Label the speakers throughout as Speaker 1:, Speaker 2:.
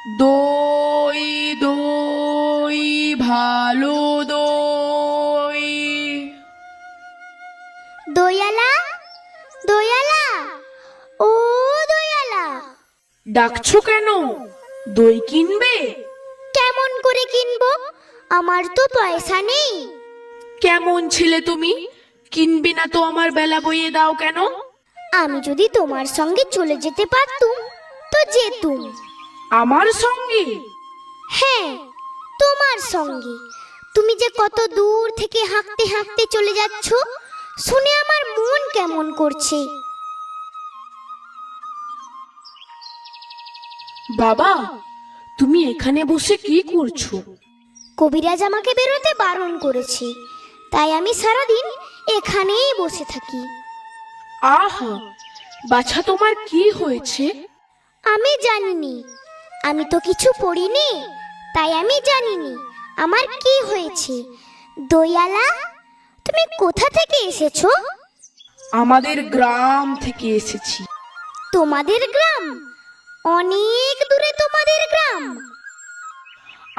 Speaker 1: দই দই ভালো দই।
Speaker 2: দয়ালা, দয়ালা, ও দয়ালা।
Speaker 1: ডাকছো কেন? দই কিনবে?
Speaker 2: কেমন করে কিনবো? আমার তো পয়সা নেই।
Speaker 1: কেমন ছেলে তুমি, কিনবে না তো আমার বেলা বইয়ে দাও কেন?
Speaker 2: আমি যদি তোমার সঙ্গে চলে যেতে পারতুম তো যেতুম।
Speaker 1: আমার সঙ্গে?
Speaker 2: হ্যাঁ, তোমার সঙ্গে। তুমি যে কত দূর থেকে হাঁকতে হাঁকতে চলে যাচ্ছ, শুনে আমার মন কেমন করছে।
Speaker 1: বাবা, তুমি এখানে বসে কি করছো?
Speaker 2: কবিরাজ আমাকে বেরোতে বারণ করেছে, তাই আমি সারাদিন এখানেই বসে থাকি।
Speaker 1: আহা, বাছা তোমার কি হয়েছে?
Speaker 2: আমি জানিনি, আমি তো কিছু পড়িনি, তাই আমি জানিনি আমার কি হয়েছে। দয়ালা, তুমি কোথা থেকে এসেছো?
Speaker 1: আমাদের গ্রাম থেকে এসেছি।
Speaker 2: তোমাদের গ্রাম? অনেক দূরে তোমাদের গ্রাম?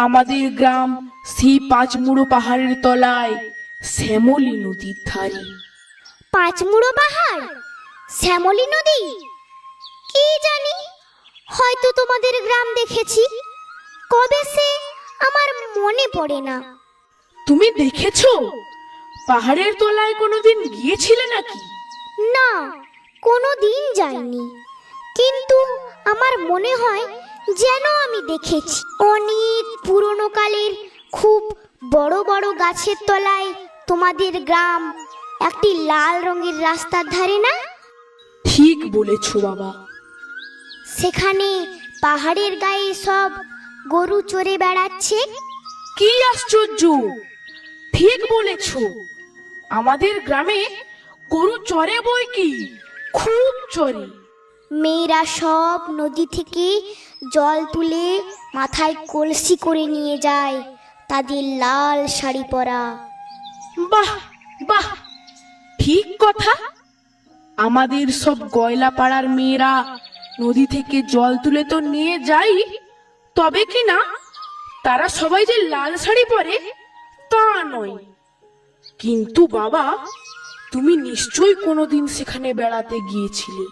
Speaker 1: আমাদের গ্রাম সেই পাঁচমুড়ো পাহাড়ের তলায়, শ্যামলী নদীর ধারে।
Speaker 2: পাঁচমুড়ো পাহাড়, শ্যামলী নদী? কি জানি, হয়তো তোমাদের গ্রাম দেখেছি, কবে সে আমার মনে পড়ে না।
Speaker 1: তুমি দেখেছো? পাহাড়ের তলায় কোনোদিন গিয়েছিলে নাকি?
Speaker 2: না, কোনো দিন যাইনি, কিন্তু আমার মনে হয় যেন আমি দেখেছি। অনেক পুরনো কালের খুব বড় বড় গাছের তলায় তোমাদের গ্রাম, একটি লাল রঙের রাস্তার ধারে না?
Speaker 1: ঠিক বলেছো বাবা।
Speaker 2: সেখানে পাহাড়ের গায়ে সব গরু চড়ে বেড়াচ্ছে।
Speaker 1: কি আশ্চর্য! ঠিক বলেছো, আমাদের গ্রামে গরু চড়ে বই কি, খুব চড়ে।
Speaker 2: মেয়েরা সব নদী থেকে জল তুলে মাথায় কলসি করে নিয়ে যায়, তাদের লাল শাড়ি পরা।
Speaker 1: বাহ বাহ, ঠিক কথা। আমাদের সব গয়লা পাড়ার মেয়েরা নদী থেকে জল তুলে তো নিয়ে যাই, তবে কি না তারা সবাই যে লাল শাড়ি পরে তা নয়। কিন্তু বাবা, তুমি নিশ্চয়ই কোনোদিন সেখানে বেড়াতে গিয়েছিলে।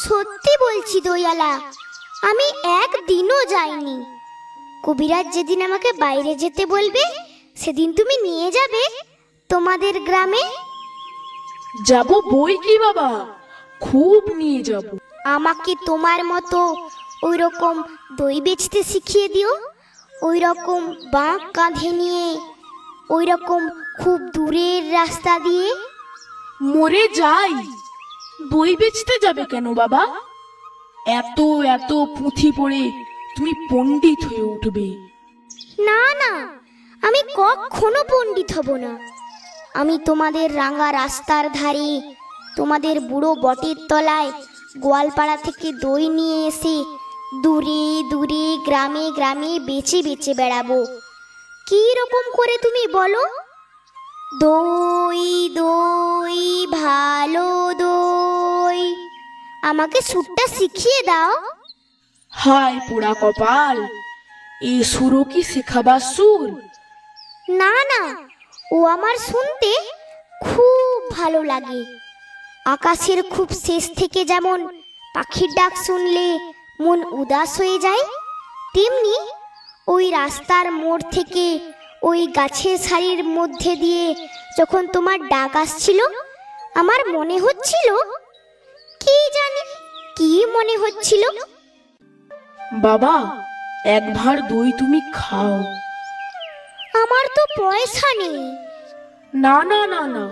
Speaker 2: সত্যি বলছি দয়ালা, আমি একদিনও যাইনি। কবিরাজ যেদিন আমাকে বাইরে যেতে বলবে, সেদিন তুমি নিয়ে যাবে তোমাদের গ্রামে।
Speaker 1: যাব বই কি বাবা, খুব নিয়ে যাব।
Speaker 2: আমাকে তোমার মতো ওই রকম দই বেচতে শিখিয়ে দিও, ওই রকম বাঁক কাঁধে নিয়ে, ওই রকম খুব দূরের রাস্তা দিয়ে।
Speaker 1: মরে যাই, দই বেচতে যাবে কেন বাবা? এত এত পুঁথি পড়ে তুমি পণ্ডিত হয়ে উঠবে।
Speaker 2: না না, আমি কখনো পণ্ডিত হব না। আমি তোমাদের রাঙা রাস্তার ধারে, তোমাদের বুড়ো বটের তলায় গোয়ালপাড়া থেকে দই নিয়ে এসে দূরে দূরে গ্রামে গ্রামে বেচে বেচে বেড়াবো। কি রকম করে তুমি বলো? দই দই ভালো দই, আমাকে সুরটা শিখিয়ে দাও।
Speaker 1: হায় পোড়া কপাল, এ সুরও কি শেখাবার সুর?
Speaker 2: না না, ও আমার শুনতে খুব ভালো লাগে। আকাশের খুব শেষ থেকে যেমন পাখির ডাক শুনলে মন উদাস হয়ে যায়, তেমনি ওই রাস্তার মোড় থেকে ওই গাছের সারির মধ্যে দিয়ে যখন তোমার ডাক আসছিল, আমার মনে হচ্ছিল, কি জানি কি মনে হচ্ছিল।
Speaker 1: বাবা, এক ভাঁড় দই তুমি খাও।
Speaker 2: আমার তো পয়সা নেই।
Speaker 1: না না না না,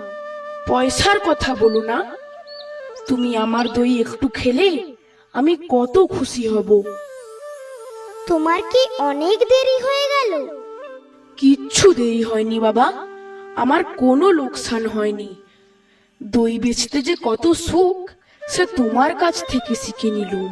Speaker 1: পয়সার কথা বলো না। তুমি আমার দই একটু খেলে আমি কত খুশি হব।
Speaker 2: তোমার কি অনেক দেরি হয়ে গেল?
Speaker 1: কিচ্ছু দেরি হয়নি বাবা, আমার কোনো লোকসান হয়নি। দই বেচতে যে কত সুখ, সে তোমার কাছ থেকে শিখে নিলুম।